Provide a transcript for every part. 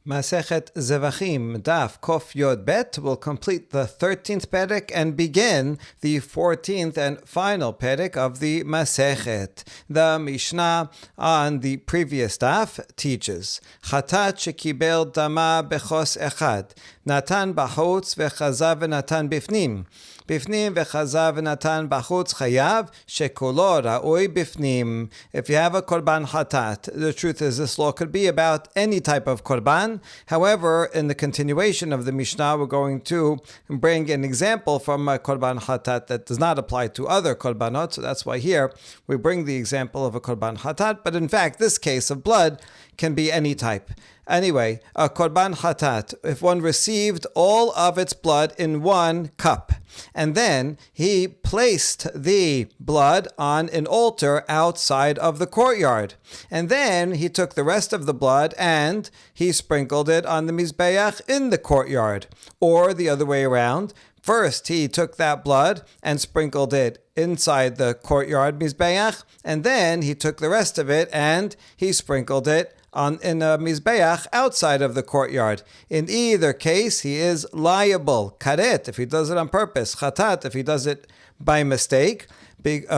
Masechet Zevaḥim, Daf Kof Yod Bet, will complete the 13th perek and begin the 14th and final perek of the Masechet. The Mishnah on the previous daf teaches, Chatat shekibel dama bechos echad, natan bachutz vechazav v'natan bifnim. Bifnim vechazav v'natan bachutz chayav shekulo ra'oi bifnim. If you have a korban chatat, the truth is this law could be about any type of korban. However, in the continuation of the Mishnah, we're going to bring an example from a korban chatat that does not apply to other korbanot. So that's why here we bring the example of a korban chatat. But in fact, this case of blood can be any type. Anyway, a korban chatat, if one received all of its blood in one cup, and then he placed the blood on an altar outside of the courtyard, and then he took the rest of the blood and he sprinkled it on the mizbeach in the courtyard, or the other way around. First, he took that blood and sprinkled it inside the courtyard mizbeach, and then he took the rest of it and he sprinkled it in a mizbeach outside of the courtyard. In either case, he is liable. Karet, if he does it on purpose. Chatat, if he does it by mistake,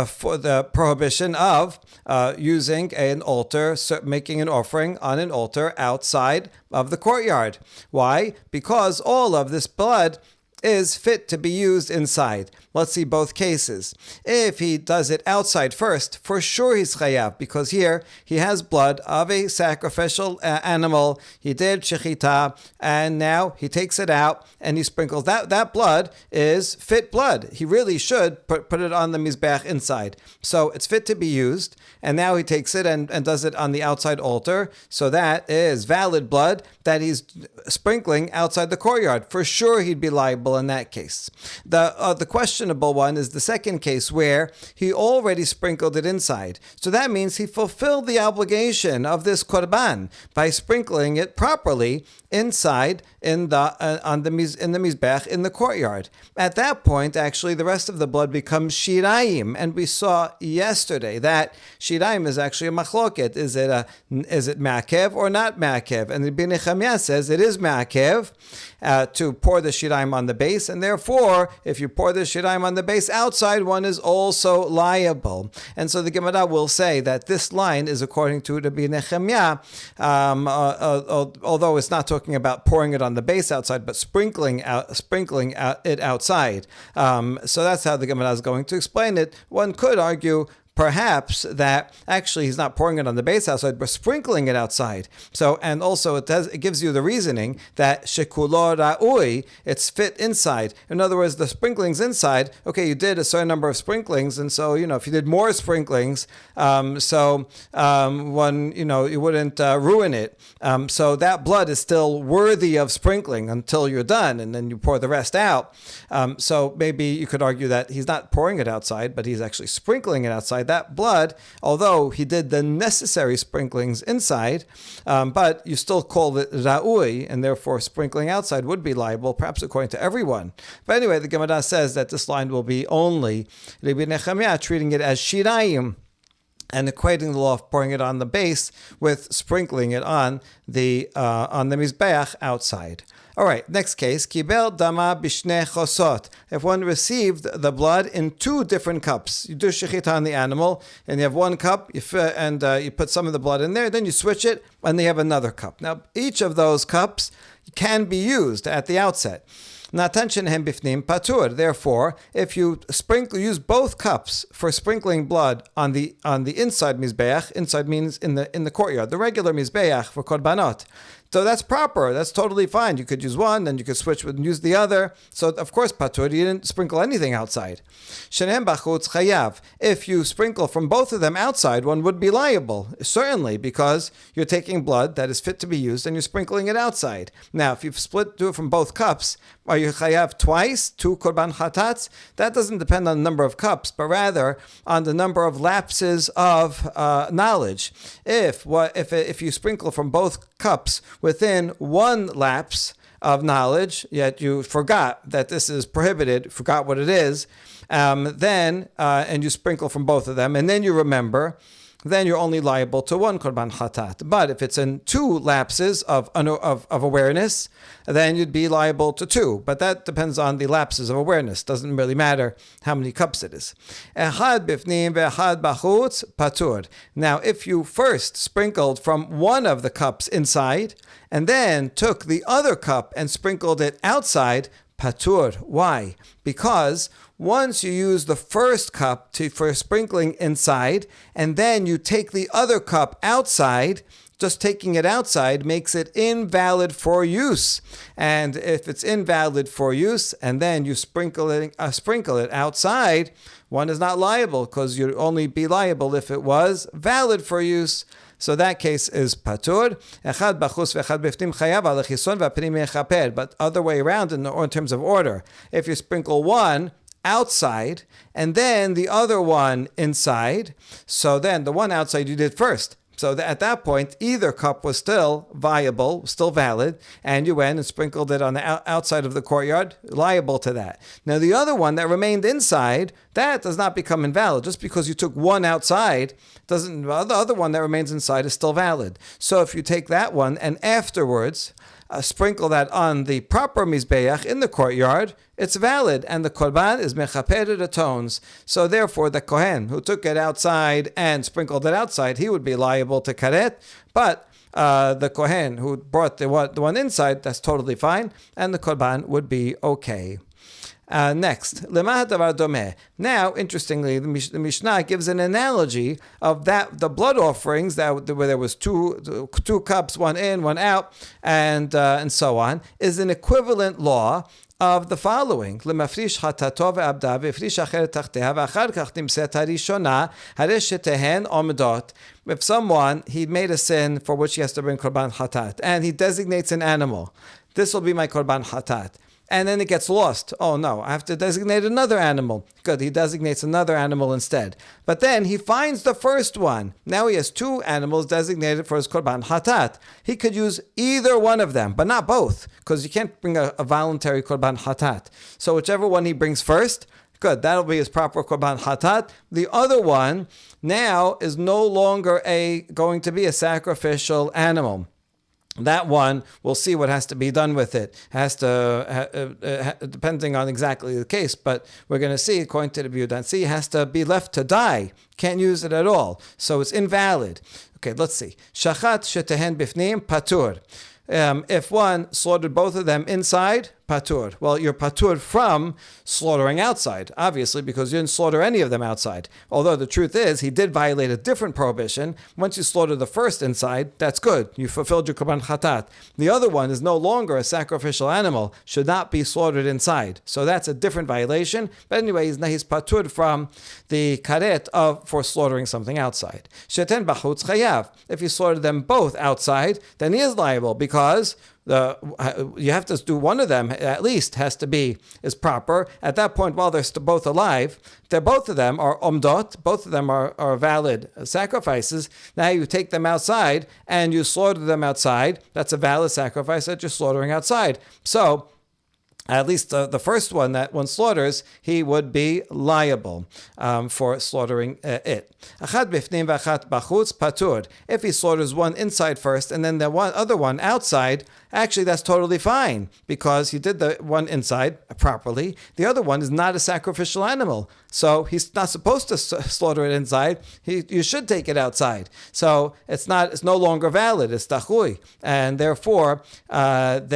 for the prohibition of using an altar, making an offering on an altar outside of the courtyard. Why? Because all of this blood is fit to be used inside. Let's see both cases. If he does it outside first, for sure he's chayav, because here he has blood of a sacrificial animal. He did shechita, and now he takes it out and he sprinkles. That blood is fit blood. He really should put it on the mizbeach inside. So it's fit to be used, and now he takes it and does it on the outside altar. So that is valid blood that he's sprinkling outside the courtyard. For sure he'd be liable in that case. The questionable one is the second case where he already sprinkled it inside. So that means he fulfilled the obligation of this korban by sprinkling it properly inside in the mizbech in the courtyard. At that point, actually, the rest of the blood becomes shirayim, and we saw yesterday that shirayim is actually a machloket. Is it ma'akev or not ma'akev? And the Rabbi Nechemiah says it is ma'akev to pour the shirayim on the base, and therefore, if you pour the shirayim on the base outside, one is also liable. And so the Gemara will say that this line is according to Rabbi Nechemiah, although it's not talking about pouring it on the base outside, but sprinkling it outside. So that's how the Gemara is going to explain it. One could argue perhaps that actually he's not pouring it on the base outside, but sprinkling it outside. So, and also it gives you the reasoning that shekulo ra'ui, it's fit inside. In other words, the sprinklings inside, okay, you did a certain number of sprinklings, and so, if you did more sprinklings, you wouldn't ruin it. So that blood is still worthy of sprinkling until you're done, and then you pour the rest out. So maybe you could argue that he's not pouring it outside, but he's actually sprinkling it outside. That blood, although he did the necessary sprinklings inside, but you still call it ra'ui, and therefore sprinkling outside would be liable, perhaps according to everyone. But anyway, the Gemara says that this line will be only Rabbi Nechemiah treating it as shirayim, and equating the law of pouring it on the base with sprinkling it on the mizbeach outside. All right, next case, kibel dama bishne chosot. If one received the blood in two different cups, you do shechita on the animal, and you have one cup, you put some of the blood in there, then you switch it, and they have another cup. Now, each of those cups can be used at the outset. Natan shenehem bifnim patur. Therefore, if you use both cups for sprinkling blood on the inside mizbeach, inside means in the courtyard, the regular mizbeach for korbanot. So that's proper. That's totally fine. You could use one, then you could switch and use the other. So of course, patur, you didn't sprinkle anything outside. Shenehem bachutz chayav. If you sprinkle from both of them outside, one would be liable, certainly, because you're taking blood that is fit to be used and you're sprinkling it outside. Now, if you do it from both cups, are you chayav twice, two korban chatats? That doesn't depend on the number of cups, but rather on the number of lapses of knowledge. If you sprinkle from both cups within one lapse of knowledge, yet you forgot that this is prohibited, forgot what it is, and you sprinkle from both of them, and then you remember, then you're only liable to one korban chatat. But if it's in two lapses of awareness, then you'd be liable to two. But that depends on the lapses of awareness. Doesn't really matter how many cups it is. Echad bifnim ve'echad bachutz patur. Now, if you first sprinkled from one of the cups inside, and then took the other cup and sprinkled it outside, patur. Why? Because once you use the first cup for sprinkling inside, and then you take the other cup outside, just taking it outside makes it invalid for use. And if it's invalid for use, and then you sprinkle it outside, one is not liable, because you'd only be liable if it was valid for use. So that case is patur. Echad bachus ve'echad bifnim chayav al chison v'apnim mechaper. But other way around in terms of order. If you sprinkle one outside and then the other one inside, so then the one outside you did first. So at that point, either cup was still viable, still valid, and you went and sprinkled it on the outside of the courtyard, liable to that. Now, the other one that remained inside, that does not become invalid. Just because you took one outside, the other one that remains inside is still valid. So if you take that one and afterwards sprinkle that on the proper mizbeach in the courtyard, it's valid, and the korban is mechaper, it atones. So therefore, the kohen who took it outside and sprinkled it outside, he would be liable to karet, but the kohen who brought the one inside, that's totally fine, and the korban would be okay. Next, lemah davar domeh. Now, interestingly, the Mishnah gives an analogy of the blood offerings where there was two cups, one in, one out, and so on, is an equivalent law of the following: Lemafrish chatato ve'abda ve'frish acheret tachteha ve'achar kach nimset harishona haresh shetehen omdot. If someone, he made a sin for which he has to bring korban chatat, and he designates an animal, this will be my korban chatat. And then it gets lost. Oh no, I have to designate another animal. Good, he designates another animal instead. But then he finds the first one. Now he has two animals designated for his korban hatat. He could use either one of them, but not both, because you can't bring a voluntary korban hatat. So whichever one he brings first, good, that'll be his proper korban hatat. The other one now is no longer going to be a sacrificial animal. That one, we'll see what has to be done with it. Has to, depending on exactly the case, but we're going to see, according to the Biudansi, has to be left to die. Can't use it at all. So it's invalid. Okay, let's see. Shachat shetehen bifnim patur. If one slaughtered both of them inside, patur. Well, you're patur from slaughtering outside, obviously, because you didn't slaughter any of them outside. Although the truth is, he did violate a different prohibition. Once you slaughter the first inside, that's good. You fulfilled your korban chatat. The other one is no longer a sacrificial animal, should not be slaughtered inside. So that's a different violation. But anyway, he's patur from the karet for slaughtering something outside. Sheten bachutz chayav. If you slaughter them both outside, then he is liable, because you have to do one of them at least is proper. At that point, while they're both alive, both of them are omdot, both of them are valid sacrifices. Now you take them outside and you slaughter them outside. That's a valid sacrifice that you're slaughtering outside. So at least the first one that one slaughters, he would be liable for slaughtering it. Achad bifnim v'achat bachutz patur. If he slaughters one inside first and then the other one outside, actually that's totally fine, because he did the one inside properly. The other one is not a sacrificial animal, so he's not supposed to slaughter it inside. You should take it outside. So it's no longer valid. It's tachui, and therefore not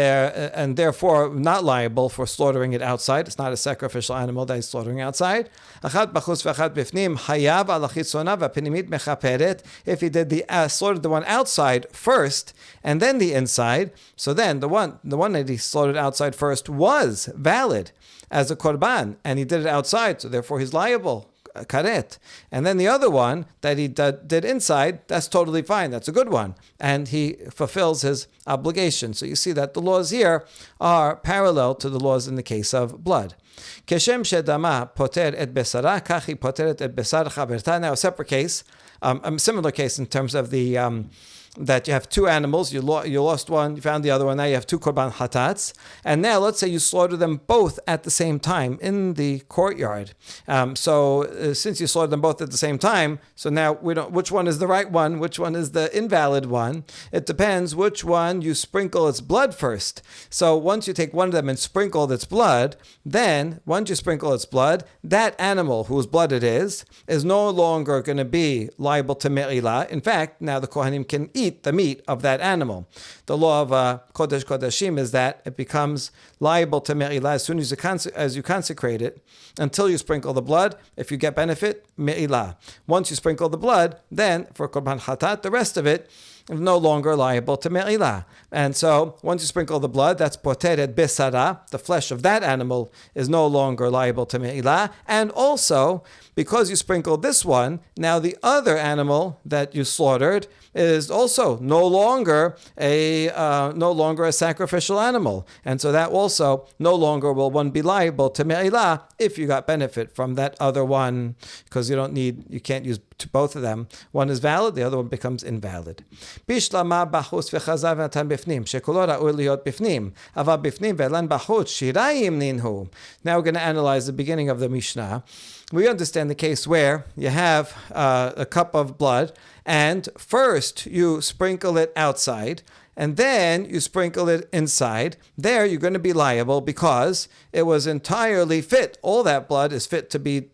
liable for slaughtering it outside. It's not a sacrificial animal that he's slaughtering outside. If he did slaughtered the one outside first and then the inside, so then the one that he slaughtered outside first was valid as a korban, and he did it outside, so therefore he's liable, karet. And then the other one that he did inside, that's totally fine, that's a good one, and he fulfills his obligation. So you see that the laws here are parallel to the laws in the case of blood. Keshem shedama poter et besara, kachi poteret et besar chaverta. Now a separate case, a similar case in terms of the that you have two animals, you lost one, you found the other one, now you have two korban hatats, and now let's say you slaughter them both at the same time in the courtyard. Since you slaughtered them both at the same time, so now we don't, which one is the right one, which one is the invalid one? It depends which one you sprinkle its blood first. So once you take one of them and sprinkle its blood, then once you sprinkle its blood, that animal whose blood it is no longer going to be liable to me'ilah. In fact, now the Kohanim can eat the meat of that animal. The law of Kodesh Kodashim is that it becomes liable to me'ilah as soon as you consecrate it, until you sprinkle the blood. If you get benefit, me'ilah. Once you sprinkle the blood, then for korban hatat, the rest of it is no longer liable to me'ilah. And so once you sprinkle the blood, that's poteret besara, the flesh of that animal is no longer liable to me'ilah. And also, because you sprinkled this one, now the other animal that you slaughtered is also no longer a sacrificial animal, and so that also no longer will one be liable to me'ilah if you got benefit from that other one, because you can't use both of them. One is valid, the other one becomes invalid. Bishlama bachutz v'chazav v'natan bifnim shekolo ra'ui liot bifnim aval bifnim ve'lan bachutz shirayim ninhu. Now we're going to analyze the beginning of the Mishnah. We understand the case where you have a cup of blood, and first you sprinkle it outside, and then you sprinkle it inside. There you're going to be liable because it was entirely fit. All that blood is fit to be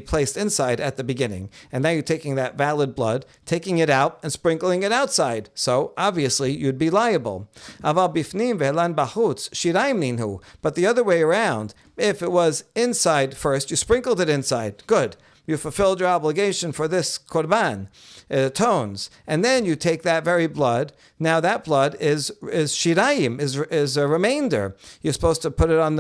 placed inside at the beginning. And now you're taking that valid blood, taking it out and sprinkling it outside. So obviously you'd be liable. Aval bifnim ve'lan bachutz shirayim ninhu. But the other way around, if it was inside first, you sprinkled it inside. Good. You fulfilled your obligation for this korban. It atones. And then you take that very blood. Now that blood is shirayim, is a remainder. You're supposed to put it on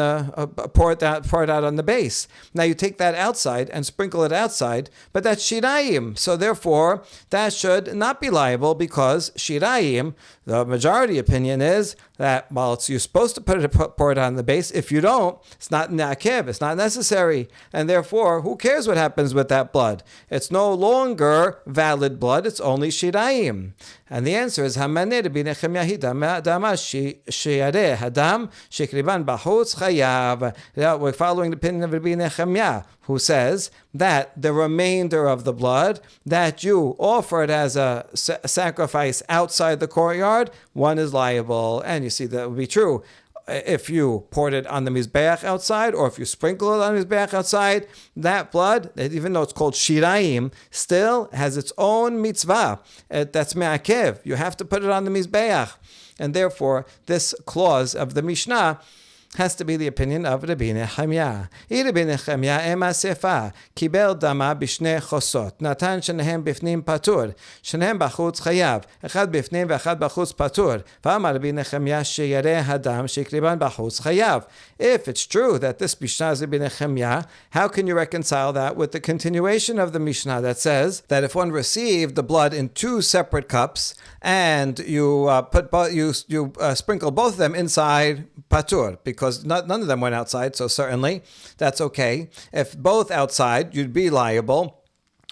pour it out on the base. Now you take that outside and sprinkle it outside, but that's shirayim. So therefore, that should not be liable, because shirayim, the majority opinion is that, well, you're supposed to pour it on the base. If you don't, it's not na'akev, it's not necessary. And therefore, who cares what happens with that blood? It's no longer valid blood, it's only shirayim. And the answer is Hamaneh Rabbi Nechemia Dama Sheyareh Hadam Shekriban Bachutz Chayav. We're following the opinion of Rabbi Nechemia, who says that the remainder of the blood that you offered as a sacrifice outside the courtyard, one is liable. And you see that would be true if you poured it on the mizbeach outside, or if you sprinkle it on the mizbeach outside. That blood, even though it's called shirayim, still has its own mitzvah. That's me'akev. You have to put it on the mizbeach. And therefore, this clause of the Mishnah has to be the opinion of Rabbi Nechemia. Rabbi Nechemia ema sefa kibel dama b'shnei chosot natan shenehem bifnim patur shenehem bachutz chayav echad bifnim ve'echad bachutz patur v'amar Rabbi Nechemia sheyareh hadam shekriban bachutz chayav. If it's true that this Mishnah is Rabbi Nechemia, how can you reconcile that with the continuation of the Mishnah that says that if one received the blood in two separate cups and you sprinkle both of them inside patur, because none of them went outside, so certainly that's okay. If both outside, you'd be liable.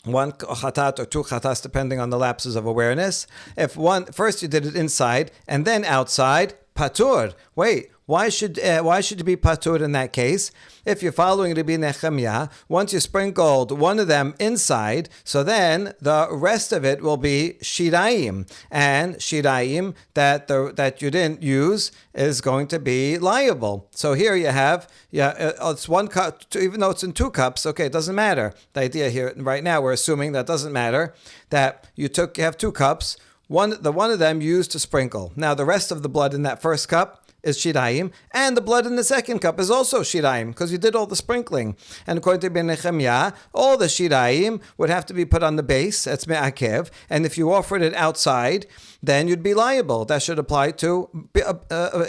One chatat or two chatas, depending on the lapses of awareness. If first you did it inside and then outside, patur. Wait, why should it be patur in that case? If you're following Rabbi Nechemia, once you sprinkled one of them inside, so then the rest of it will be shirayim, and shirayim that you didn't use is going to be liable. So here you have, it's one cup, even though it's in two cups. Okay, it doesn't matter. The idea here right now, we're assuming that doesn't matter, that you have two cups. One of them you used to sprinkle. Now the rest of the blood in that first cup is shirayim, and the blood in the second cup is also shirayim, because you did all the sprinkling. And according to Ben Nechemia, all the shirayim would have to be put on the base, that's me'akev, and if you offered it outside, then you'd be liable. That should apply to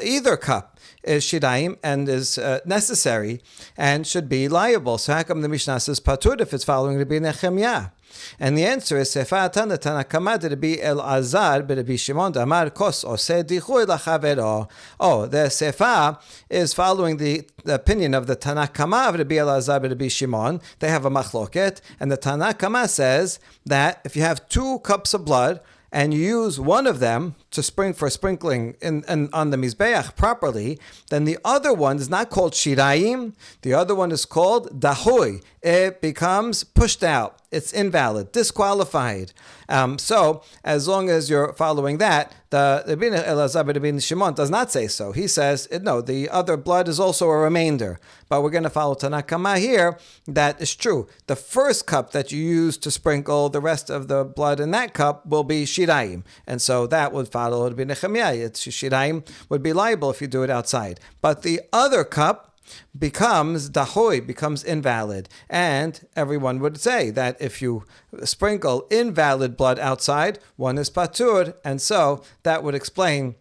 either cup is shirayim and is necessary and should be liable. So how come the Mishnah says patur if it's following Rabbi Nechemia? And the answer is Sefa Tana Tanakamad Rabbi Elazar Rabbi Shimon Damar Kos Ose Dichui Lachavero. Oh, the Sefa is following the opinion of the Tanakama of Rabbi Elazar Rabbi Shimon. They have a machloket, and the Tanakama says that if you have two cups of blood and you use one of them to sprinkling on the Mizbeach properly, then the other one is not called shirayim. The other one is called dahui. It becomes pushed out. It's invalid, disqualified. So as long as you're following that, the Rabbi Elazar ben Rabbi Shimon does not say so. He says, no, the other blood is also a remainder. But we're going to follow Tanakama here. That is true. The first cup that you use to sprinkle the rest of the blood in that cup will be shirayim. And so that would follow Rabbi Nechemiah. Shirayim would be liable if you do it outside. But the other cup becomes dahoy, becomes invalid. And everyone would say that if you sprinkle invalid blood outside, one is patur. And so that would explain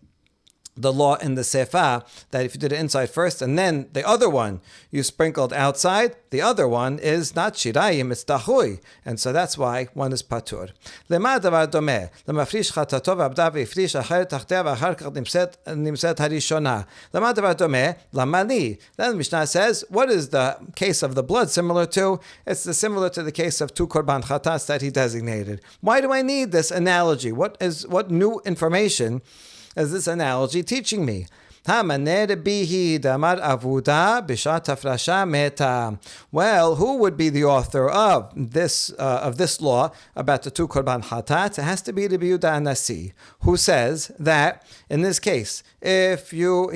the law in the Sefa, that if you did it inside first and then the other one you sprinkled outside, the other one is not shirayim, it's dahui. And so that's why one is patur. Lema davar domeh, lemafrish chatato v'abda v'ifrish achar tachtea v'achar kach nimset harishona. Lema davar domeh, lamani. Then the Mishnah says, what is the case of the blood similar to? It's similar to the case of two korban chatas that he designated. Why do I need this analogy? What new information is this analogy teaching me? Well, who would be the author of this law about the two korban chatat? It has to be the Yehuda Nasi, who says that in this case, if he has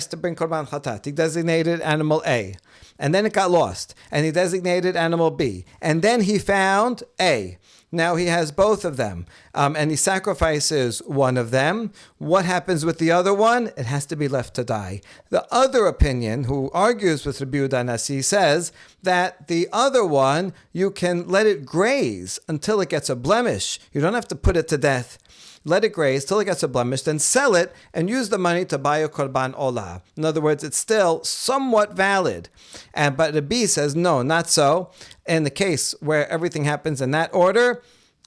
to bring korban chatat, he designated animal A, and then it got lost, and he designated animal B, and then he found A. Now he has both of them, and he sacrifices one of them. What happens with the other one? It has to be left to die. The other opinion, who argues with Rabbi Yehuda Nasi, says that the other one, you can let it graze until it gets a blemish. You don't have to put it to death. Let it graze till it gets a blemish, then sell it and use the money to buy a korban olah. In other words, it's still somewhat valid. But Rabbi says, no, not so. In the case where everything happens in that order,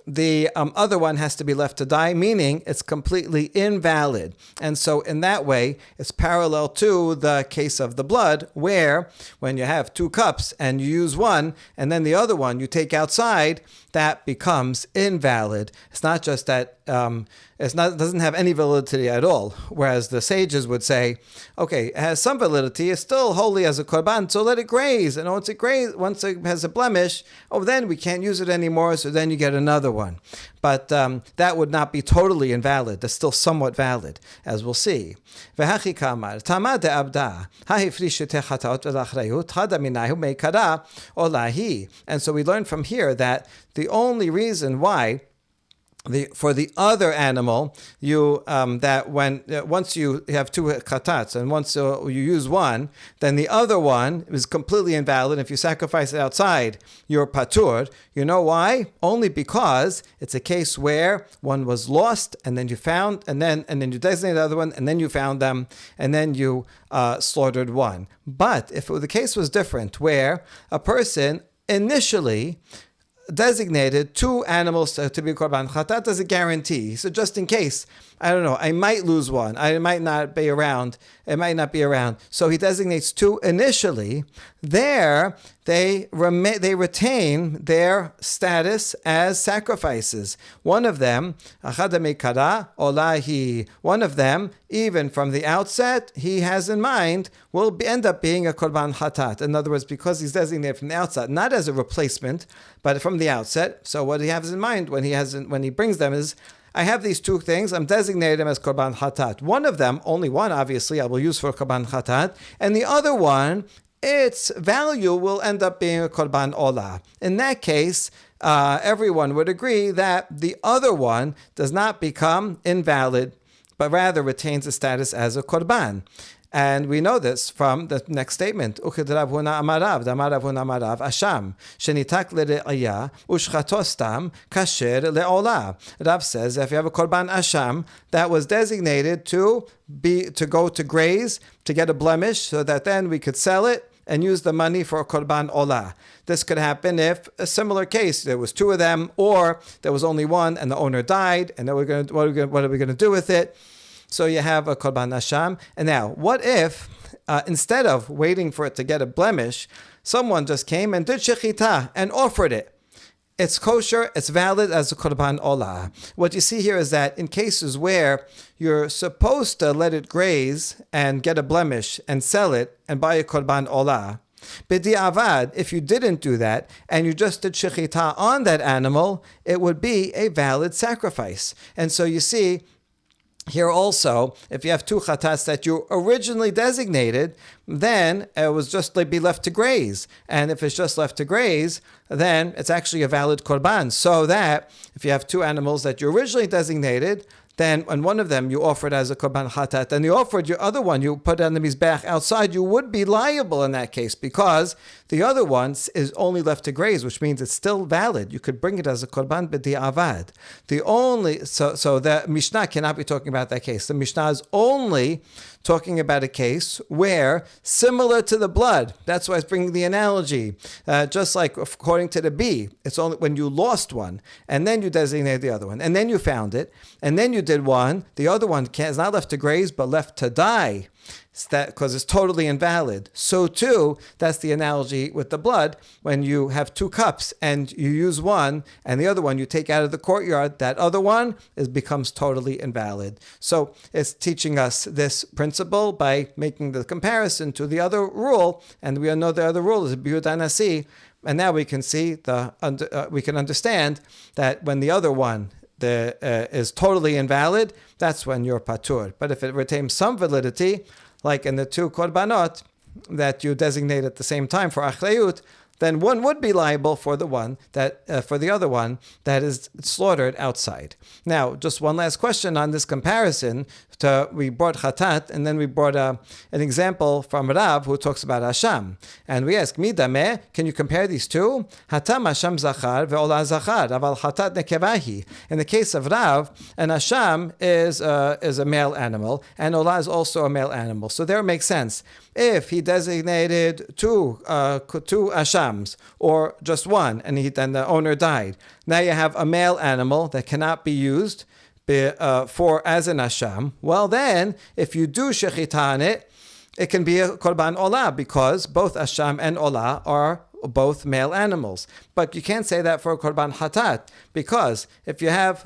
the other one has to be left to die, meaning it's completely invalid. And so in that way, it's parallel to the case of the blood, where when you have two cups and you use one, and then the other one you take outside, that becomes invalid. It's not just that it doesn't have any validity at all. Whereas the sages would say, okay, it has some validity, it's still holy as a korban, so let it graze. And once it has a blemish, then we can't use it anymore, so then you get another one. But that would not be totally invalid. That's still somewhat valid, as we'll see. And so we learn from here that the only reason why for the other animal, once you have two chatats and once you use one, then the other one is completely invalid. If you sacrifice it outside, you're patur. You know why? Only because it's a case where one was lost and then you found, and then you designated the other one, and then you found them, and then you slaughtered one. But if the case was different, where a person initially designated two animals to be korban chatat as a guarantee. So just in case, I don't know, I might lose one, I might not be around, it might not be around. So he designates two initially. There, they retain their status as sacrifices. One of them, even from the outset, he has in mind, will end up being a korban chatat. In other words, because he's designated from the outset, not as a replacement, but from the outset. So what he has in mind when he brings them is, I have these two things, I'm designating them as korban chatat. One of them, only one obviously, I will use for korban chatat, and the other one, its value will end up being a korban olah. In that case, everyone would agree that the other one does not become invalid, but rather retains a status as a korban. And we know this from the next statement. Rav says, if you have a korban asham that was designated to go to graze, to get a blemish, so that then we could sell it and use the money for a korban olah. This could happen if a similar case, there was two of them, or there was only one and the owner died, and then what are we going to do with it? So you have a korban asham. And now, what if, instead of waiting for it to get a blemish, someone just came and did shechita and offered it? it's kosher, it's valid as a korban olah. What you see here is that in cases where you're supposed to let it graze and get a blemish and sell it and buy a korban olah, b'di'avad, if you didn't do that and you just did shechita on that animal, it would be a valid sacrifice. And so you see, here also, if you have two chatats that you originally designated, then it was just be left to graze. And if it's just left to graze, then it's actually a valid korban. So that if you have two animals that you originally designated, then on one of them you offered as a korban chatat, and you offered your other one, you put on the mizbeach outside, you would be liable in that case because the other one is only left to graze, which means it's still valid. You could bring it as a korban b'di'avad. So the Mishnah cannot be talking about that case. The Mishnah is only talking about a case where, similar to the blood, that's why it's bringing the analogy, just like according to the bee, it's only when you lost one, and then you designated the other one, and then you found it, and then you did one, the other one is not left to graze, but left to die, because it's totally invalid. So too, that's the analogy with the blood. When you have two cups and you use one and the other one you take out of the courtyard, that other one becomes totally invalid. So it's teaching us this principle by making the comparison to the other rule, and we know the other rule is biud anasi, and now we can see we can understand that when the other one is totally invalid, that's when you're patur. But if it retains some validity, like in the two korbanot that you designate at the same time for achrayut, then one would be liable for the one that for the other one that is slaughtered outside. Now, just one last question on this comparison. We brought chatat, and then we brought an example from Rav who talks about Hasham. And we ask, Midameh, can you compare these two? Hatam Hasham zachar ve'olah zachar, aval chatat nekevahi. In the case of Rav, an Hasham is a male animal, and olah is also a male animal. So there it makes sense. If he designated two Hashams, or just one, and then the owner died, now you have a male animal that cannot be used for as an Hasham. Well then, if you do shechita on it, it can be a korban olah because both Hasham and olah are both male animals. But you can't say that for a korban hatat, because if you have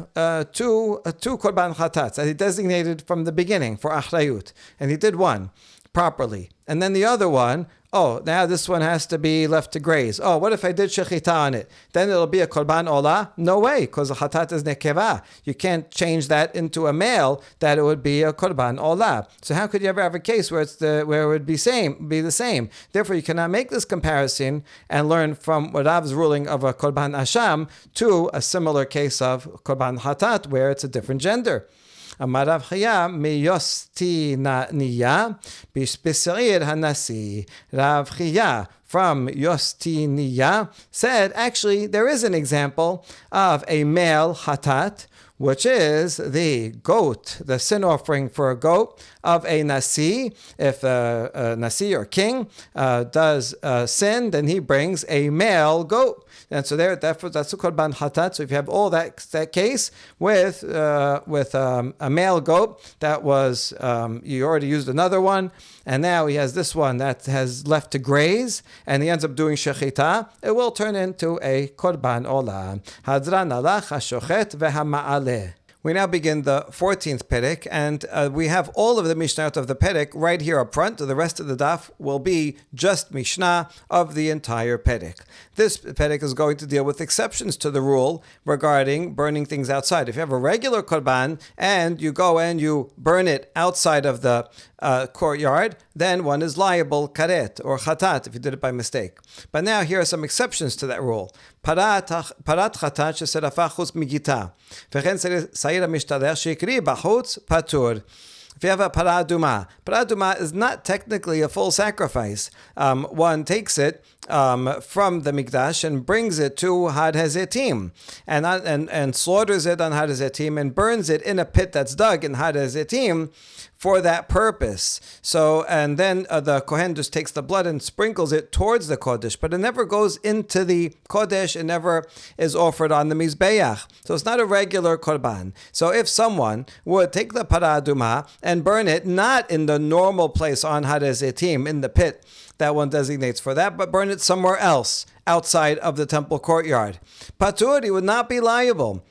two korban hatats that he designated from the beginning for achrayut, and he did one properly, and then the other one, now this one has to be left to graze. What if I did shechita on it? Then it'll be a korban olah? No way, because the chatat is nekeva. You can't change that into a male that it would be a korban olah. So how could you ever have a case where it would be the same? Therefore, you cannot make this comparison and learn from Rav's ruling of a korban asham to a similar case of korban hatat where it's a different gender. Amar Rav Chaya miyosti niya b'seir hanasi. Rav Chaya from Yosti Niya said, actually, there is an example of a male hatat, which is the goat, the sin offering for a goat of a nasi. If a nasi or king does sin, then he brings a male goat. And so that's a korban hatat. So if you have all that case with a male goat that was, you already used another one, and now he has this one that has left to graze, and he ends up doing shechita, it will turn into a korban olah. Hadran alach hashochet vehama'aleh. We now begin the 14th perek, and we have all of the Mishnayot of the perek right here up front. The rest of the daf will be just Mishnah of the entire perek. This perek is going to deal with exceptions to the rule regarding burning things outside. If you have a regular korban and you go and you burn it outside of the courtyard, then one is liable karet or chatat if you did it by mistake. But now here are some exceptions to that rule. Parat chatat sheserafa chutz migita, v'chen sa'ir mishtalech shekri b'chutz patur. If you have a paraduma is not technically a full sacrifice. One takes it from the mikdash and brings it to Had HaZetim and slaughters it on Had HaZetim and burns it in a pit that's dug in Had HaZetim for that purpose. So, and then the Kohen just takes the blood and sprinkles it towards the Kodesh, but it never goes into the Kodesh, it never is offered on the Mizbeach. So it's not a regular Korban. So if someone would take the Paraduma and burn it not in the normal place on Had HaZetim, in the pit that one designates for that, but burn it somewhere else outside of the temple courtyard. Patur, he would not be liable.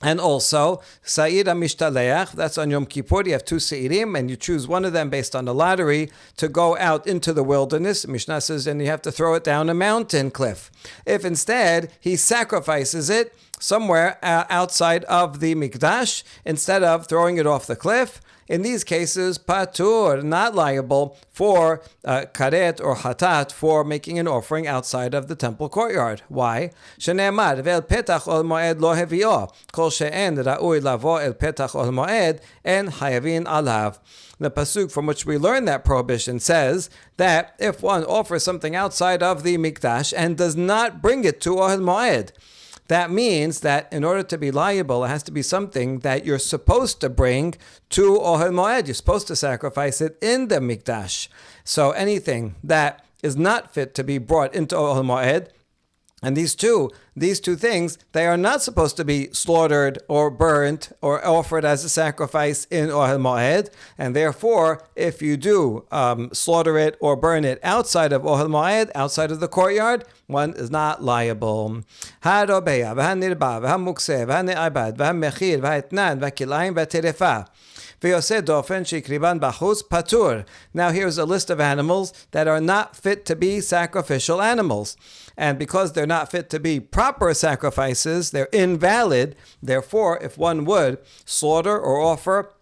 And also, Sa'ir HaMishtaleach, that's on Yom Kippur. You have two Sa'irim, and you choose one of them based on the lottery to go out into the wilderness. Mishnah says, and you have to throw it down a mountain cliff. If instead he sacrifices it somewhere outside of the Mikdash, instead of throwing it off the cliff, in these cases, patur, not liable for karet or hatat, for making an offering outside of the temple courtyard. Why? Shene'emar, ve'el petach ol moed lo hevio, kol she'en ra'ui lavo el petach ol moed, en hayavin alav. The pasuk from which we learn that prohibition says that if one offers something outside of the mikdash and does not bring it to Ohel Moed, that means that in order to be liable, it has to be something that you're supposed to bring to Ohel Moed. You're supposed to sacrifice it in the Mikdash. So anything that is not fit to be brought into Ohel Moed, and these two things, they are not supposed to be slaughtered or burnt or offered as a sacrifice in Ohel Moed. And therefore, if you do slaughter it or burn it outside of Ohel Moed, outside of the courtyard, one is not liable. Now here's a list of animals that are not fit to be sacrificial animals. And because they're not fit to be proper sacrifices, they're invalid. Therefore, if one would slaughter or offer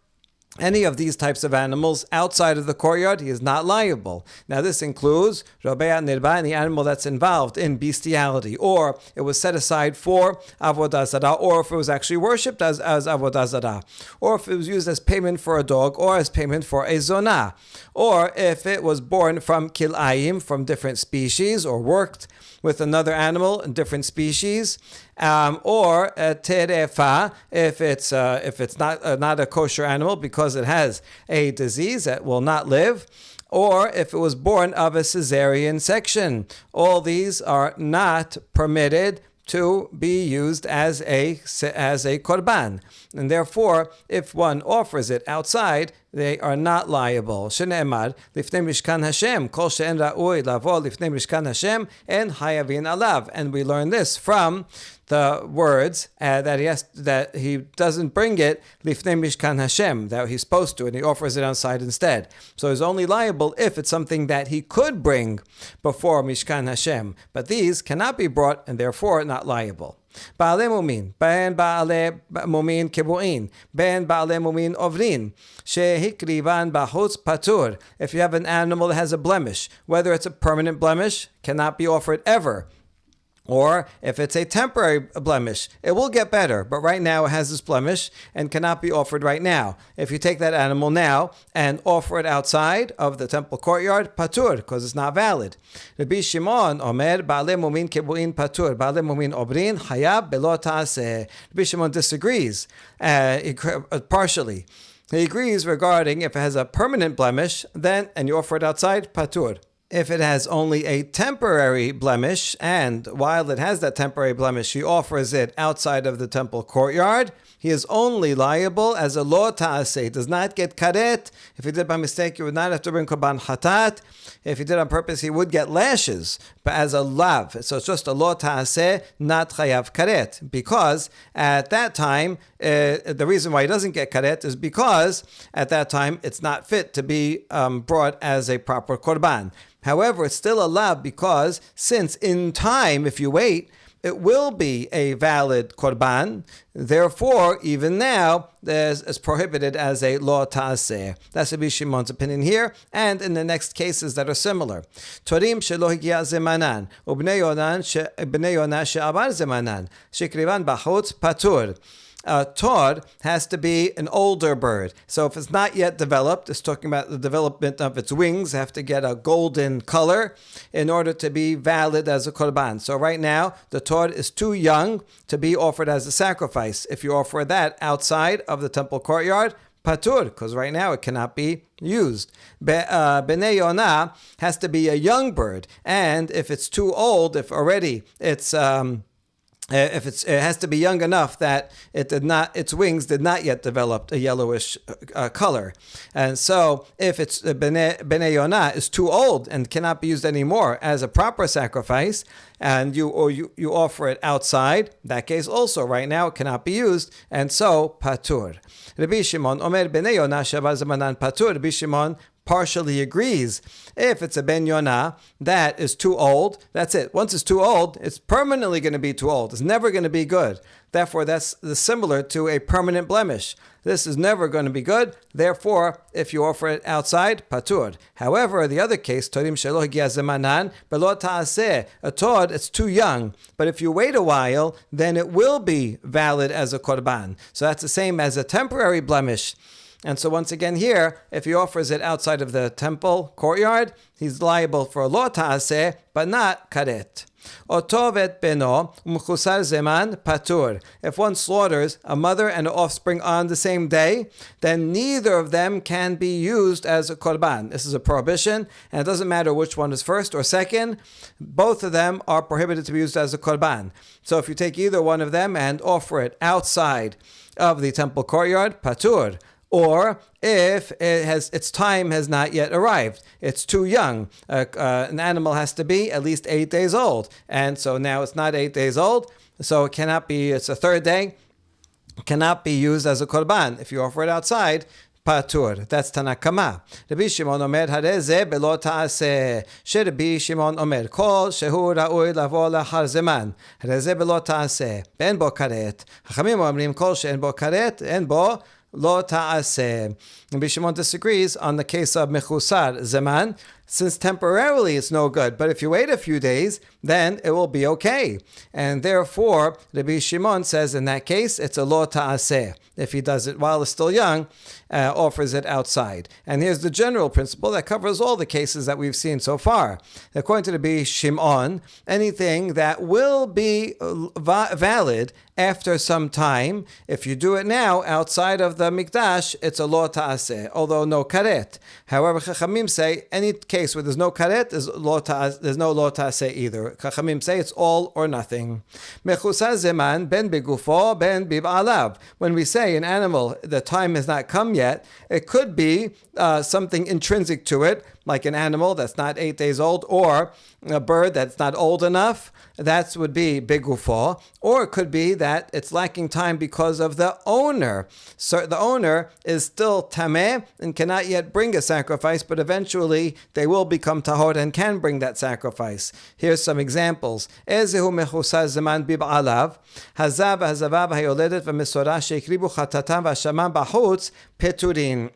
any of these types of animals outside of the courtyard, he is not liable. Now this includes Robea Nirba, any animal that's involved in bestiality, or it was set aside for Avodah Zarah, or if it was actually worshipped as Avodah Zarah, or if it was used as payment for a dog, or as payment for a zonah, or if it was born from kilayim, from different species, or worked with another animal in different species, or terefa, if it's not a kosher animal because it has a disease that will not live, or if it was born of a cesarean section. All these are not permitted to be used as a korban. And therefore, if one offers it outside, they are not liable. Shene'emar, lifnei mishkan Hashem, kol she'en ra'ui lavo lifnei mishkan Hashem, en hayavin alav. And we learn this from the words that he doesn't bring it lifnei mishkan Hashem, that he's supposed to, and he offers it outside instead. So he's only liable if it's something that he could bring before mishkan Hashem. But these cannot be brought, and therefore not liable. Ba'ale mumin, ben ba'ale mumin kebu'in, ben ba'ale mumin ovrin, shehikrivan ba'chutz patur. If you have an animal that has a blemish, whether it's a permanent blemish, cannot be offered ever. Or if it's a temporary blemish, it will get better, but right now it has this blemish and cannot be offered right now. If you take that animal now and offer it outside of the temple courtyard, patur, because it's not valid. Rabbi Shimon omer, ba'ale mumin kebu'in patur, ba'ale mumin obrin, hayab belo ta'aseh. Rabbi Shimon disagrees, partially. He agrees regarding if it has a permanent blemish, then, and you offer it outside, patur. If it has only a temporary blemish, and while it has that temporary blemish, he offers it outside of the temple courtyard, he is only liable as a lo ta'aseh. He does not get karet. If he did by mistake, he would not have to bring korban hatat. If he did on purpose, he would get lashes, but as a lav. So it's just a lo ta'aseh, not chayav karet. Because at that time, the reason why he doesn't get karet is because at that time, it's not fit to be brought as a proper korban. However, it's still a lav because since in time, if you wait, it will be a valid korban. Therefore, even now, it's prohibited as a lo ta'aseh. That's Rabbi Shimon's opinion here, and in the next cases that are similar. Torim shelo higia zemanan, ubnei yonah she'abar zemanan, shekrivan b'chutz patur. Tor has to be an older bird. So if it's not yet developed, it's talking about the development of its wings, have to get a golden color in order to be valid as a korban. So right now, the tor is too young to be offered as a sacrifice. If you offer that outside of the temple courtyard, patur, because right now it cannot be used. Bnei Yonah has to be a young bird. And if it's too old, if already it's if it has to be young enough that its wings did not yet develop a yellowish color. And so if it's Bnei Yonah is too old and cannot be used anymore as a proper sacrifice, and you offer it outside, in that case also right now it cannot be used, and so patur. Rabbi Shimon Omer Bnei Yonah Shavar Zamanan Patur. Rabbi Shimon partially agrees. If it's a ben Yonah that is too old, that's it. Once it's too old, it's permanently going to be too old. It's never going to be good. Therefore, that's similar to a permanent blemish. This is never going to be good. Therefore, if you offer it outside, patur. However, the other case, torim shelo higia zemanan belo ta'aseh, a tod, it's too young. But if you wait a while, then it will be valid as a korban. So that's the same as a temporary blemish. And so once again here, if he offers it outside of the temple courtyard, he's liable for lo ta'aseh, but not karet. Otovet beno umchusar zeman patur. If one slaughters a mother and an offspring on the same day, then neither of them can be used as a korban. This is a prohibition, and it doesn't matter which one is first or second. Both of them are prohibited to be used as a korban. So if you take either one of them and offer it outside of the temple courtyard, patur. Or if its time has not yet arrived, it's too young. An animal has to be at least 8 days old, and so now it's not 8 days old, so it cannot be. It's a third day, cannot be used as a korban. If you offer it outside, patur. That's Tanakama. Rabbi Shimon Omer hareze belo ta'aseh. Rabbi Shimon Omer kol shehu ra'ui lavo lachar zeman. Hareze belo ta'aseh. Ben bo karet. Hachamim omrim kol she'en bo karet en bo lo ta'aseh. Rabbi Shimon disagrees on the case of mechusar zeman, since temporarily it's no good, but if you wait a few days, then it will be okay. And therefore, Rabbi Shimon says in that case, it's a lo ta'aseh. If he does it while it's still young, offers it outside. And here's the general principle that covers all the cases that we've seen so far. According to Rabbi Shimon, anything that will be valid after some time, if you do it now outside of the mikdash, it's a lo ta'aseh, although no karet. However, Chachamim say any case where there's no karet, there's no lo ta'aseh either. Chachamim say it's all or nothing. Mechusar zeman ben begufo ben bib'alav. When we say an animal, the time has not come yet, it could be something intrinsic to it, like an animal that's not 8 days old, or a bird that's not old enough. That would be begufo. Or it could be that it's lacking time because of the owner. So the owner is still tameh and cannot yet bring a sacrifice, but eventually they will become tahor and can bring that sacrifice. Here's some examples. Ezehu mechusar zeman bib'alav, hazav hazavav hayoledet v'mesora sheikribu chatatam v'ashamam b'chutz peturin.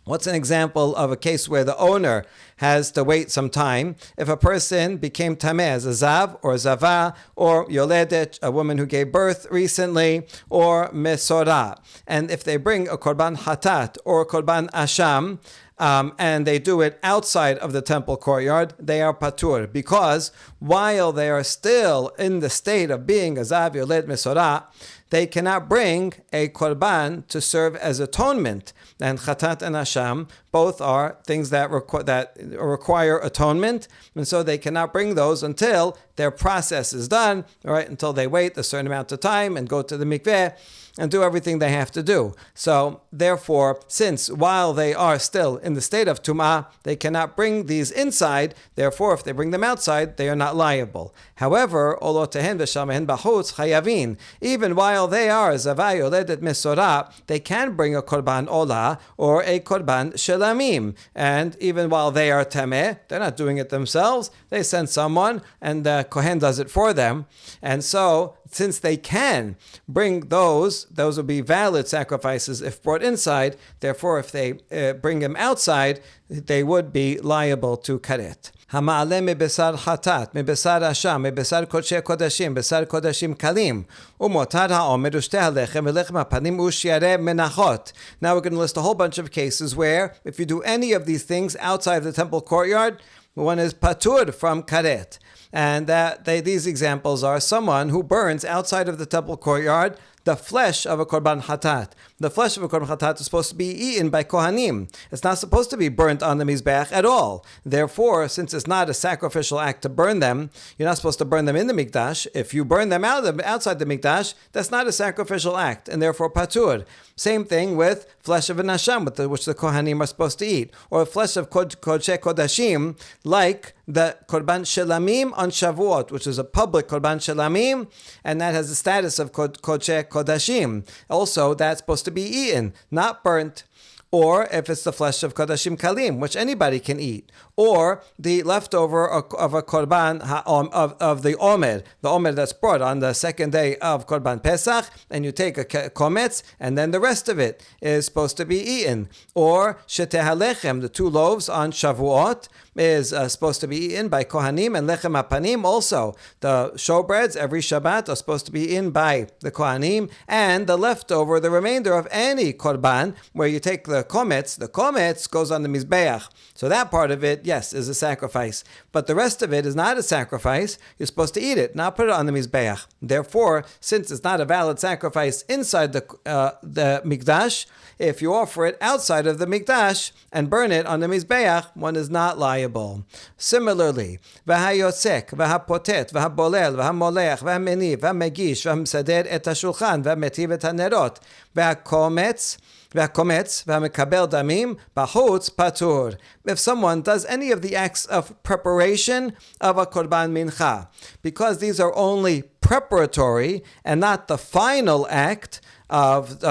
What's an example of a case where the owner has to wait some time? If a person became tameh as a zav or zava or yoledet, a woman who gave birth recently, or mesora, and if they bring a korban hatat or a korban asham, and they do it outside of the temple courtyard, they are patur, because while they are still in the state of being a zav, yoled, mesora, they cannot bring a korban to serve as atonement. And chatat and asham both are things that require atonement, and so they cannot bring those until their process is done, right? Until they wait a certain amount of time and go to the mikveh and do everything they have to do. So therefore, since while they are still in the state of tum'ah, they cannot bring these inside, therefore if they bring them outside, they are not liable. However, olotehen v'shamehen b'chutz chayavin, even while they are zavai yoledet mesora, they can bring a korban olah or a korban shelamim. And even while they are tameh, they're not doing it themselves, they send someone and the kohen does it for them. And so, since they can bring those will be valid sacrifices if brought inside. Therefore, if they bring them outside, they would be liable to karet. המעלה מבשר חטאת, מבשר אשם, מבשר קודשי קודשים, בשר קודשים קלים, ומותר העומד ושתי הלחם, ולחם הפנים ושיירי מנחות. Now we're going to list a whole bunch of cases where if you do any of these things outside of the temple courtyard, one is patur from karet. And these examples are someone who burns outside of the temple courtyard the flesh of a korban hatat. The flesh of a korban hatat is supposed to be eaten by kohanim. It's not supposed to be burnt on the mizbeach at all. Therefore, since it's not a sacrificial act to burn them, you're not supposed to burn them in the mikdash. If you burn them outside the mikdash, that's not a sacrificial act, and therefore patur. Same thing with flesh of an hasham, which the kohanim are supposed to eat, or flesh of kodesh kodashim, like the korban shelamim on Shavuot, which is a public korban shelamim, and that has the status of kodesh kodashim. Also, that's supposed to be eaten, not burnt. Or if it's the flesh of kodashim kalim, which anybody can eat, or the leftover of a korban of the omer that's brought on the second day of korban pesach, and you take a kometz, and then the rest of it is supposed to be eaten. Or sheteh halechem, the 2 loaves on Shavuot, is supposed to be eaten by kohanim, and lechem hapanim also. The showbreads every Shabbat are supposed to be eaten by the kohanim, and the leftover, the remainder of any korban, where you take the kometz goes on the mizbeach. So that part of it, yes, is a sacrifice. But the rest of it is not a sacrifice. You're supposed to eat it, not put it on the mizbeach. Therefore, since it's not a valid sacrifice inside the mikdash, if you offer it outside of the mikdash and burn it on the mizbeach, one is not liable. Similarly, v'hayotzek, v'hapotet, v'habolel, v'hamolech, v'hameniv, v'hamegish, v'hamsader et hashulchan, v'hametiv et hanerot, v'hakometz, v'hamekabel damim, b'chutz patur. If someone does any of the acts of preparation of a korban mincha, because these are only preparatory and not the final act of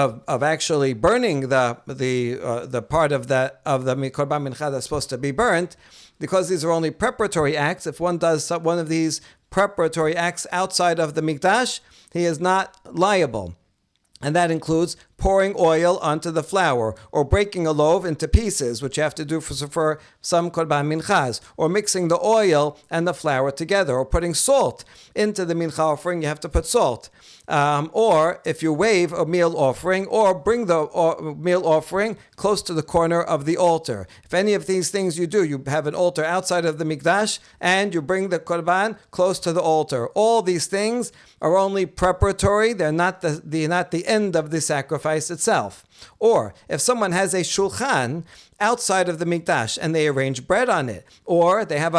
actually burning the part of the korban mincha that's supposed to be burnt, because these are only preparatory acts. If one does one of these preparatory acts outside of the mikdash, he is not liable. And that includes pouring oil onto the flour, or breaking a loaf into pieces, which you have to do for some korban minchas, or mixing the oil and the flour together, or putting salt into the mincha offering, you have to put salt. Or if you wave a meal offering, or bring the meal offering close to the corner of the altar. If any of these things you do, you have an altar outside of the mikdash, and you bring the korban close to the altar. All these things are only preparatory. They're not the end of the sacrifice itself. Or if someone has a shulchan outside of the mikdash and they arrange bread on it, or they have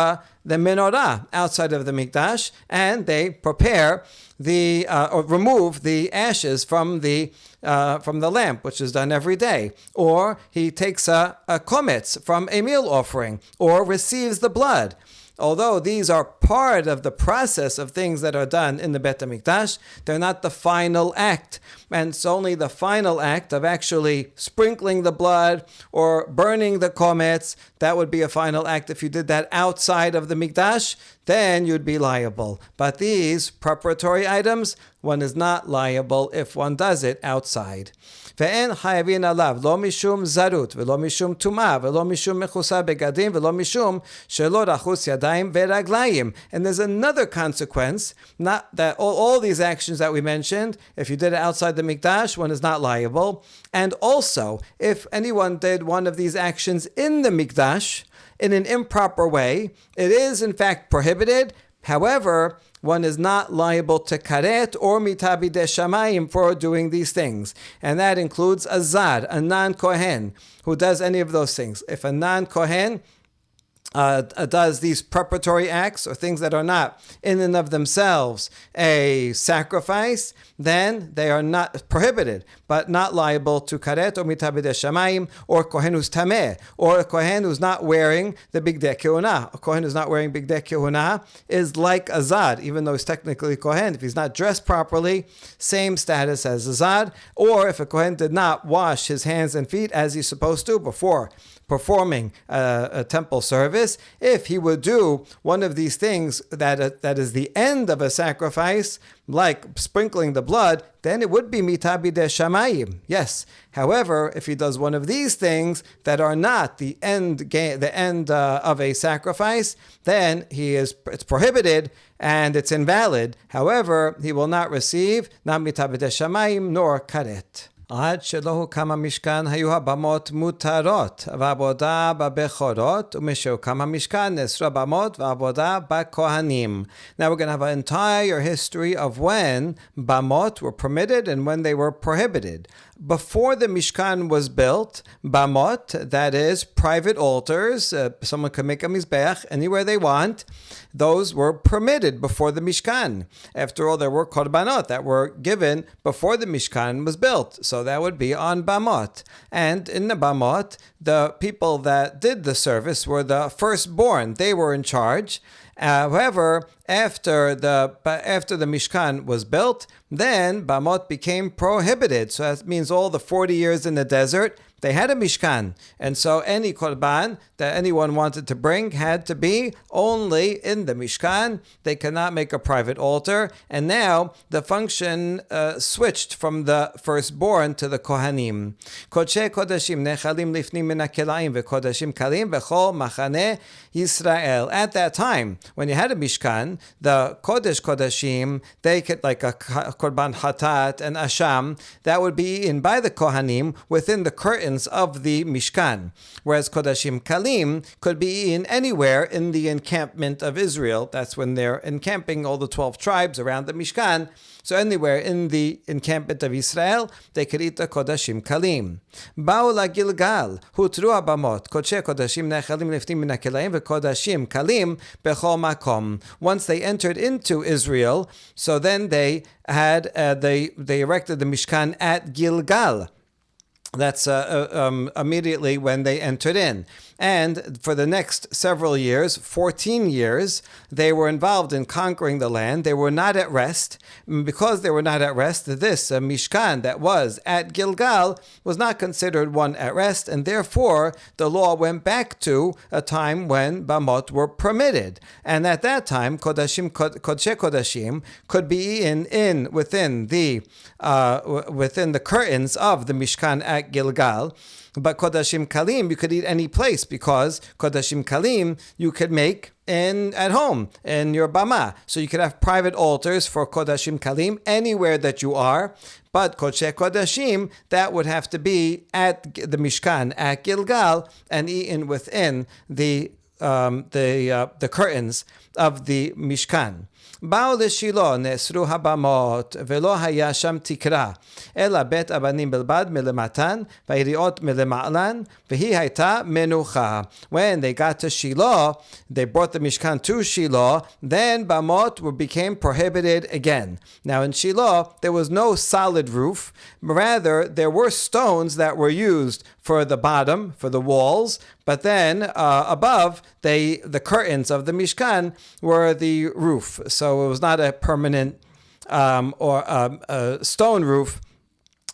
the menorah outside of the mikdash and they prepare or remove the ashes from the lamp, which is done every day, or he takes a kometz from a meal offering, or receives the blood. Although these are part of the process of things that are done in the Bet HaMikdash, they're not the final act. And it's only the final act of actually sprinkling the blood or burning the kometz, that would be a final act. If you did that outside of the Mikdash, then you'd be liable. But these preparatory items, one is not liable if one does it outside. ואין חייבים עליו, לא משום זרות, ולא משום טומאה, ולא משום מכוסה בגדים, ולא משום שלא רחוץ ידיים ורגליים. And there's another consequence, not that all these actions that we mentioned, if you did it outside the mikdash, one is not liable. And also, if anyone did one of these actions in the mikdash, in an improper way, it is in fact prohibited. However, one is not liable to karet or mitabidei shamayim for doing these things. And that includes a zad, a non-kohen, who does any of those things. If a non-kohen does these preparatory acts or things that are not in and of themselves a sacrifice, then they are not prohibited, but not liable to karet or mitabidei shamayim, or kohen who's tameh, or a kohen who's not wearing the bigdei kehunah. A kohen who's not wearing bigdei kehunah is like a zad, even though he's technically kohen. If he's not dressed properly, same status as a zad. Or if a kohen did not wash his hands and feet as he's supposed to before performing a temple service, if he would do one of these things that is the end of a sacrifice, like sprinkling the blood, then it would be mitabidei shamayim. Yes. However, if he does one of these things that are not the end of a sacrifice, then it's prohibited and it's invalid. However, he will not receive not mitabidei shamayim nor karet. עד שלא הוקם המשכן היו הבמות מותרות ועבודה בבכורות, ומשהוקם המשכן נאסרו הבמות ועבודה בכהנים. Now we're going to have an entire history of when bamot were permitted and when they were prohibited. Before the Mishkan was built, bamot, that is private altars, someone could make a mizbeach anywhere they want, those were permitted before the Mishkan. After all, there were korbanot that were given before the Mishkan was built. So that would be on bamot. And in the bamot, the people that did the service were the firstborn. They were in charge. However, after the Mishkan was built, then bamot became prohibited. So that means all the 40 years in the desert, they had a Mishkan. And so any korban that anyone wanted to bring had to be only in the Mishkan. They cannot make a private altar. And now the function switched from the firstborn to the Kohanim. Kodesh Kodashim nechalim lifnim min hakelaim vekodashim kalim v'chol machane Yisrael. At that time, when you had a Mishkan, the Kodesh Kodashim, they could, like a korban hatat and asham, that would be in by the Kohanim within the curtains of the Mishkan. Whereas Kodashim Kalim could be in anywhere in the encampment of Israel. That's when they're encamping all the 12 tribes around the Mishkan. So anywhere in the encampment of Israel, they could eat the Kodashim Kalim. Ba'u la'Gilgal, hutru abamot, kodesh Kodashim nechalim lifnim min hakelaim vekodashim kalim bechol makom. Once they entered into Israel, so then they had they erected the Mishkan at Gilgal. That's immediately when they entered in. And for the next several years, 14 years, they were involved in conquering the land. They were not at rest. Because they were not at rest, this Mishkan that was at Gilgal was not considered one at rest, and therefore the law went back to a time when bamot were permitted. And at that time, Kodashim, Kodshei Kodashim could be within the curtains of the Mishkan at Gilgal. But Kodashim Kalim, you could eat any place, because Kodashim Kalim you could make at home, in your bama. So you could have private altars for Kodashim Kalim anywhere that you are. But Kodshei Kodashim, that would have to be at the Mishkan at Gilgal and eaten within the curtains of the Mishkan. באו לשילה, נאסרו הבמות, ולא היה שם תקרה, אלא בית אבנים בלבד מלמטן, והיריעות מלמעלן, והיא הייתה מנוחה. When they got to Shiloh, they brought the Mishkan to Shiloh, then bamot became prohibited again. Now in Shiloh, there was no solid roof, rather there were stones that were used for the bottom, for the walls, but then above, the curtains of the Mishkan were the roof. So it was not a permanent or a stone roof,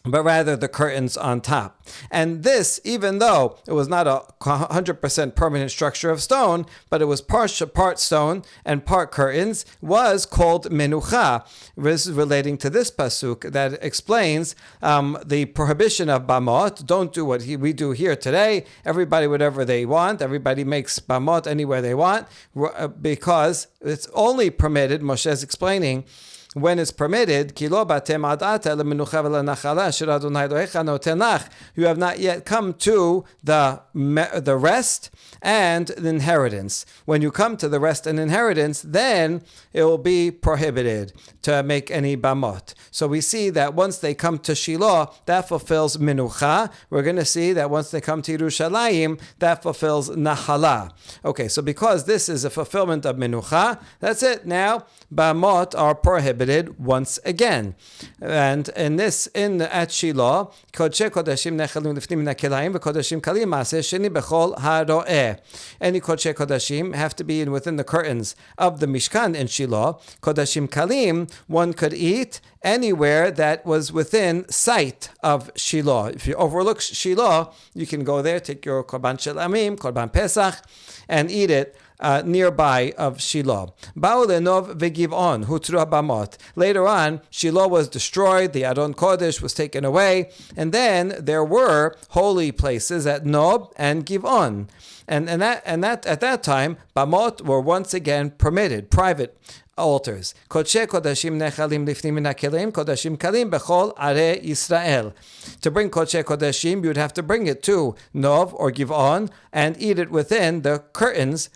but rather the curtains on top. And this, even though it was not a 100% permanent structure of stone, but it was part stone and part curtains, was called menucha. This is relating to this pasuk that explains the prohibition of bamot. Don't do what we do here today. Everybody whatever they want. Everybody makes bamot anywhere they want, because it's only permitted, Moshe is explaining, when it's permitted, you have not yet come to the rest and the inheritance. When you come to the rest and inheritance, then it will be prohibited to make any bamot. So we see that once they come to Shiloh, that fulfills menucha. We're going to see that once they come to Yerushalayim, that fulfills nahala. Okay, so because this is a fulfillment of menucha, that's it. Now, bamot are prohibited once again. And at Shiloh, Kodshei Kodashim nechalim lifnim min hakelaim vekodashim kalim maaseh sheni bechol haroeh. Any Kodshei Kodashim have to be within the curtains of the Mishkan in Shiloh. Kodashim kalim, one could eat anywhere that was within sight of Shiloh. If you overlook Shiloh, you can go there, take your korban shel amim, korban pesach, and eat it nearby of Shiloh. Ba'u lenov v'giv'on hutru habamot. Later on, Shiloh was destroyed, the Aron Kodesh was taken away, and then there were holy places at Nob and Giv'on. And that at that time, bamot were once again permitted, private altars. Kodshe kodashim nechalim lifnim min hakelim, kodashim kalim bechol are Yisrael. To bring kodshe kodashim, you would have to bring it to Nov or Givon and eat it within the curtains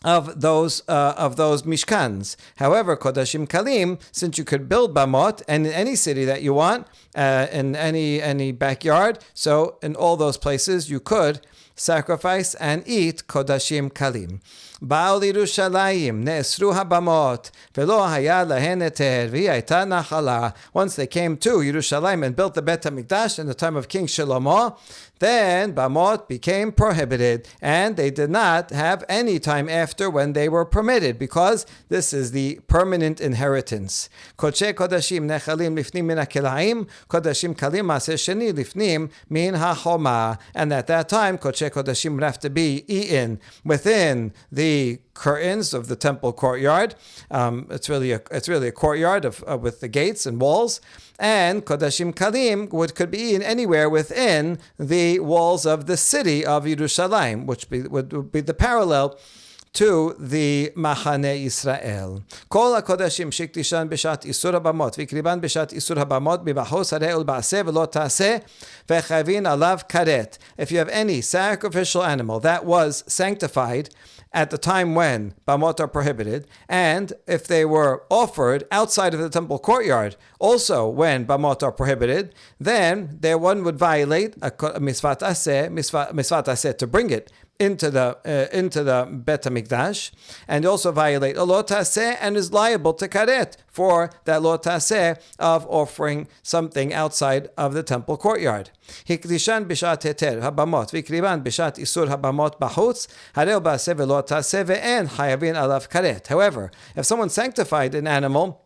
of those mishkans. However, kodashim kalim, since you could build bamot and in any city that you want, in any backyard, so in all those places you could sacrifice and eat kodashim kalim. באו לירושלים, נאסרו הבמות, ולא היה להן היתר, והיא הייתה נחלה. Once they came to Yerushalayim and built the Bet HaMikdash in the time of King Shlomo, then bamot became prohibited, and they did not have any time after when they were permitted, because this is the permanent inheritance. Kodshe kodashim nechalim lifnim min hakelaim, kodashim kalim maseh sheni lifnim min hachoma. And at that time, kodshe kodashim would have to be eaten within the curtains of the temple courtyard. It's really a courtyard with the gates and walls. And kodashim kalim could be eaten anywhere within the walls of the city of Yerushalayim, which would be the parallel to the Machane Yisrael. Kol HaKodashim shiktishan b'shat isur habamot v'ikriban b'shat isur habamot b'bachos harei ulba'aseh v'lo ta'aseh v'chavin alav karet. If you have any sacrificial animal that was sanctified at the time when bamot are prohibited, and if they were offered outside of the temple courtyard, also when bamot are prohibited, then there one would violate a misvat aseh to bring it into the Bet HaMikdash, and also violate a lo taseh and is liable to karet for that lo taseh of offering something outside of the temple courtyard. Hikdishan b'shat heter habamot v'ikriban b'shat isur habamot b'chutz harei b'aseh v'lo taseh ve'en hayavin alav karet. However, if someone sanctified an animal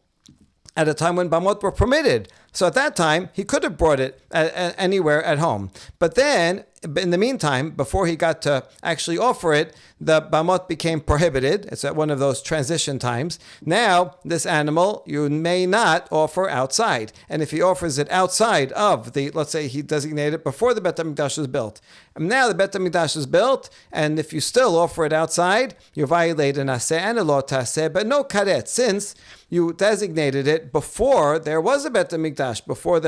at a time when bamot were permitted, so at that time he could have brought it anywhere at home. But then, in the meantime, before he got to actually offer it, the bamot became prohibited. It's at one of those transition times. Now, this animal you may not offer outside. And if he offers it outside of let's say he designated it before the Bet HaMikdash was built. And now the Bet HaMikdash is built, and if you still offer it outside, you violate an aseh and a lo taseh, but no karet, since you designated it before there was a Bet HaMikdash, before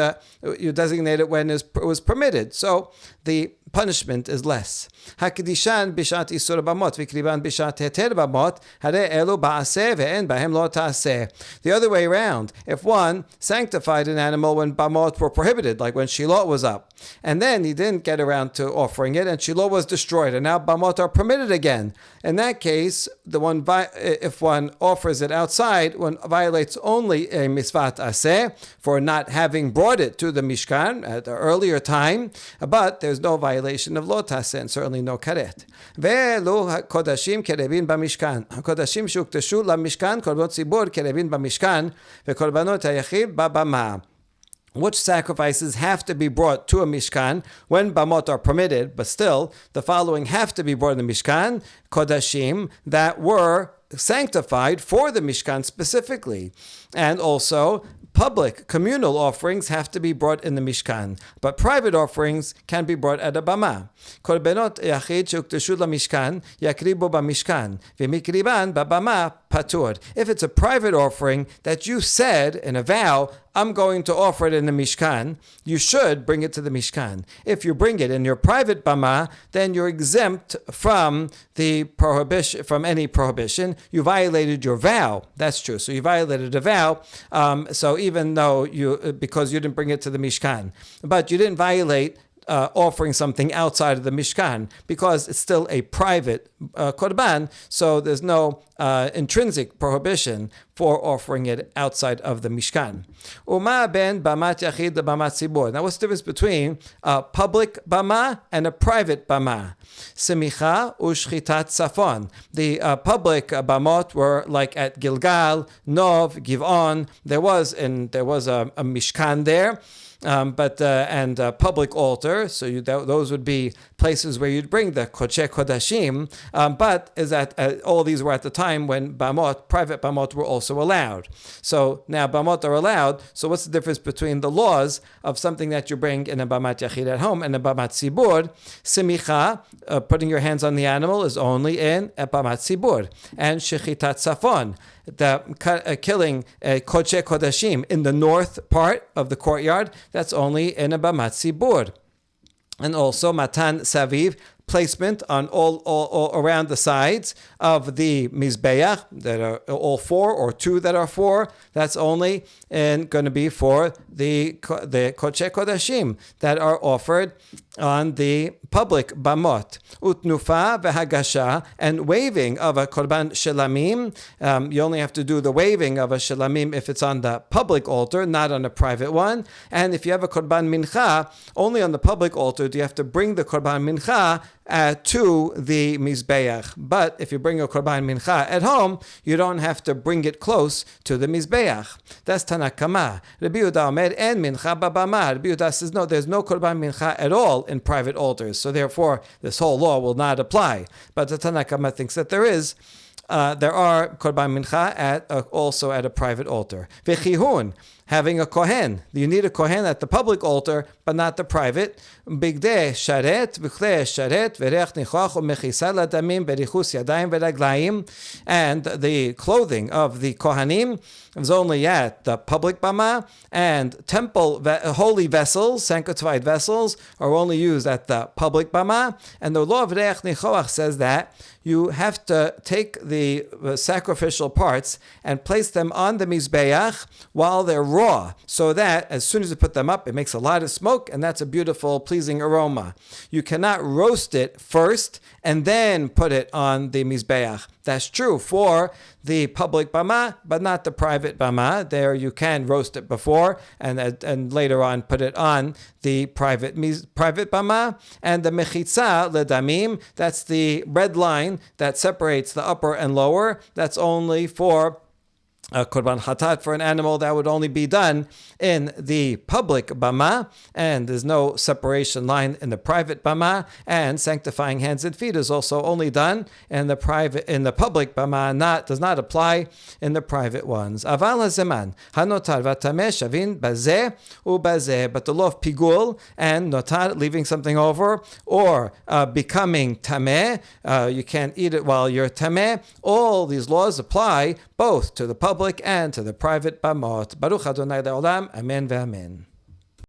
you designated it when it was permitted. So the punishment is less. Hakdishan bishat isur bamot v'kriban bishat heter bamot harei elu ba'aseh ve'en bahem lo ta'aseh. The other way around, if one sanctified an animal when bamot were prohibited, like when Shiloh was up, and then he didn't get around to offering it, and Shiloh was destroyed, and now bamot are permitted again. In that case, if one offers it outside, one violates only a misvat aseh for not having brought it to the Mishkan at an earlier time, but there's no violation of lo taseh and certainly no karet. Ve'elu kodashim kerevin b'mishkan. Kodashim shuktashu lamishkan korbanot tzibur kerevin b'mishkan ve'korbanot hayachid b'bama. Which sacrifices have to be brought to a Mishkan when bamot are permitted, but still, the following have to be brought in the Mishkan, kodashim, that were sanctified for the Mishkan specifically. And also, public, communal offerings have to be brought in the Mishkan, but private offerings can be brought at a bama. Korbanot yachid shuktashu lamishkan yakribu b'mishkan v'mikriban b'bama patur. If it's a private offering that you said in a vow, I'm going to offer it in the Mishkan, you should bring it to the Mishkan. If you bring it in your private bama, then you're exempt from the prohibition, from any prohibition. You violated your vow. That's true. So you violated a vow. So even though because you didn't bring it to the Mishkan, but you didn't violate offering something outside of the Mishkan, because it's still a private korban, so there's no intrinsic prohibition for offering it outside of the Mishkan. Uma ben bamat yachid bamat tzibur. Now, what's the difference between a public bama and a private bama? Semicha ushchitat safon. The public bamot were like at Gilgal, Nov, Givon. There was a Mishkan there. and public altar. So those would be places where you'd bring the Kodesh Kodashim. But is that all these were at the time when private bamot were also allowed. So now bamot are allowed. So what's the difference between the laws of something that you bring in a bamat yachid at home and a bamat sibur? Simicha, putting your hands on the animal, is only in a bamat sibur, and shechitat safon, the killing kodesh kodashim in the north part of the courtyard, that's only in a bamat sibur. And also matan saviv, placement on all around the sides of the mizbeach that are all four or two that are four. That's only going to be for the kodesh kodashim that are offered on the public bamot. Utnufa vehagasha, and waving of a korban shelamim. You only have to do the waving of a shelamim if it's on the public altar, not on a private one. And if you have a korban mincha, only on the public altar do you have to bring the korban mincha to the mizbeach. But if you bring a korban mincha at home, you don't have to bring it close to the mizbeach. That's Tanakama. Rabbi Yehuda Omer en mincha babama. Rabbi Yehuda says no, there's no korban mincha at all in private altars. So therefore, this whole law will not apply. But the Tanakama thinks that there is. There are korban mincha also at a private altar. V'chihun, having a kohen. You need a kohen at the public altar, but not the private. Bigdei sharet, v'chlei sharet, v'reach nichoach, u'mechisa ladamim, berichus yadayim v'raglayim. And the clothing of the kohanim is only at the public bama, and temple holy vessels, sanctified vessels, are only used at the public bama. And the law of reach nichoach says that you have to take the sacrificial parts and place them on the mizbeach while they're raw, so that as soon as you put them up, it makes a lot of smoke, and that's a beautiful, pleasing aroma. You cannot roast it first and then put it on the mizbeach. That's true for the public bama, but not the private bama. There you can roast it before and later on put it on the private bama. And the mechitza ledamim, that's the red line that separates the upper and lower. That's only for korban hatat, for an animal. That would only be done in the public bama, and there's no separation line in the private bama. And sanctifying hands and feet is also only done in the public bama, does not apply in the private ones. Aval hazeman hanotar vatameh shavin bazeh ubazeh, but the law of pigul and notar, leaving something over, or becoming tameh, you can't eat it while you're tameh. All these laws apply both to the public and to the private bamot. Baruch Adonai Le'olam. Amen ve'amen.